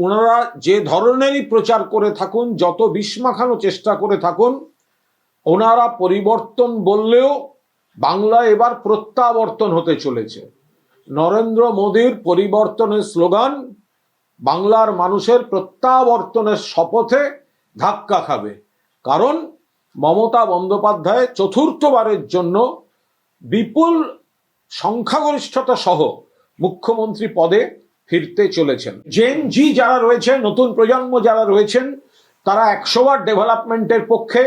ওনারা যে ধরনেরই প্রচার করে থাকুন, যত বিষ মাখানো চেষ্টা করে থাকুন, ওনারা পরিবর্তন বললেও বাংলা এবার প্রত্যাবর্তন হতে চলেছে। নরেন্দ্র মোদীর পরিবর্তনের স্লোগান বাংলার মানুষের প্রত্যাবর্তনের শপথে ধাক্কা খাবে। কারণ মমতা বন্দ্যোপাধ্যায় চতুর্থবারের জন্য বিপুল সংখ্যাগরিষ্ঠতা সহ মুখ্যমন্ত্রী পদে ফিরতে চলেছেন। জেন জি যারা রয়েছে, নতুন প্রজন্ম যারা রয়েছেন, তারা 100 বার ডেভেলপমেন্টের পক্ষে,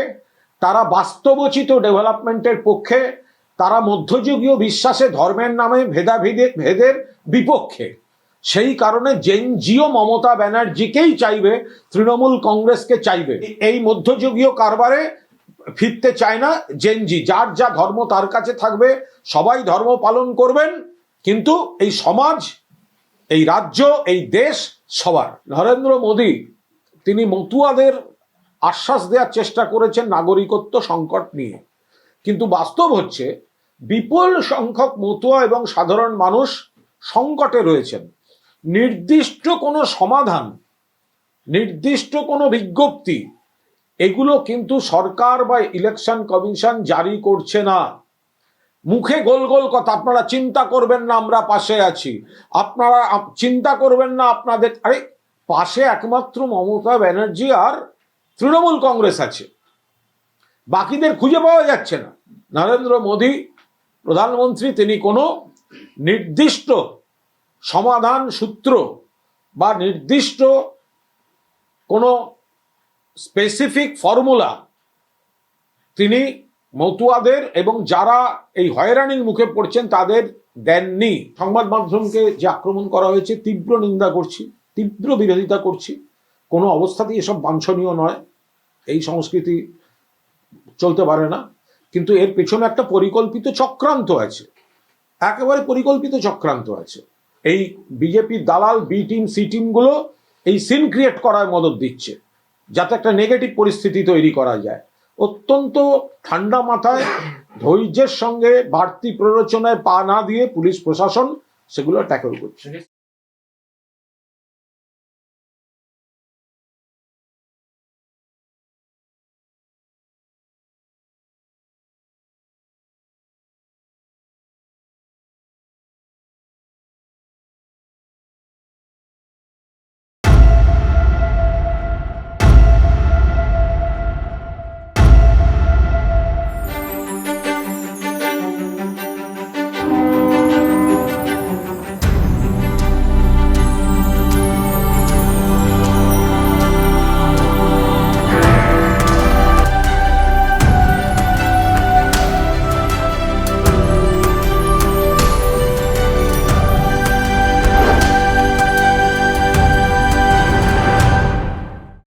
তারা বাস্তবোচিত ডেভেলপমেন্টের পক্ষে, তারা মধ্যযুগীয় বিশ্বাসে ধর্মের নামে ভেদের বিপক্ষে। সেই কারণে জেন জিও মমতা ব্যানার্জিকেই চাইবে, তৃণমূল কংগ্রেসকে চাইবে। এই মধ্যযুগীয় কারবারে ফিরতে চায় না জেন জি। যার যা ধর্ম তার কাছে থাকবে, সবাই ধর্ম পালন করবেন, কিন্তু এই সমাজ, এই রাজ্য, এই দেশ সবার। নরেন্দ্র মোদী তিনি মতুয়াদের আশ্বাস দেওয়ার চেষ্টা করেছেন নাগরিকত্ব সংকট নিয়ে, কিন্তু বাস্তব হচ্ছে বিপুল সংখ্যক মতুয়া এবং সাধারণ মানুষ সংকটে রয়েছেন। নির্দিষ্ট কোনো সমাধান, নির্দিষ্ট কোনো বিজ্ঞপ্তি, এগুলো কিন্তু সরকার বা ইলেকশন কমিশন জারি করছে না। মুখে গোল গোল কথা, আপনারা চিন্তা করবেন না, আমরা পাশে আছি, আপনারা চিন্তা করবেন না, আপনাদের, আরে পাশে একমাত্র মমতা ব্যানার্জি আর তৃণমূল কংগ্রেস আছে, বাকিদের খুঁজে পাওয়া যাচ্ছে না। নরেন্দ্র মোদী প্রধানমন্ত্রী, তিনি কোনো নির্দিষ্ট সমাধান সূত্র বা নির্দিষ্ট কোনো স্পেসিফিক ফর্মুলা তিনি মতুয়াদের এবং যারা এই হয়রানির মুখে পড়ছেন তাদের দেননি। সংবাদ মাধ্যমকে যে আক্রমণ করা হয়েছে, তীব্র নিন্দা করছি, তীব্র বিরোধিতা করছি। কোনো অবস্থাতেই এসব বাঞ্ছনীয় নয়, এই সংস্কৃতি চলতে পারে না। কিন্তু এর পেছনে একটা পরিকল্পিত চক্রান্ত আছে, একেবারে পরিকল্পিত চক্রান্ত আছে। এই বিজেপির দালাল বি টিম সি টিমগুলো এই সিন ক্রিয়েট করার মদত দিচ্ছে, যাতে একটা নেগেটিভ পরিস্থিতি তৈরি করা যায়। অত্যন্ত ঠান্ডা মাথায়, ধৈর্যের সঙ্গে, বাড়তি প্ররোচনায় পা না দিয়ে পুলিশ প্রশাসন সেগুলো ট্যাকল করছে।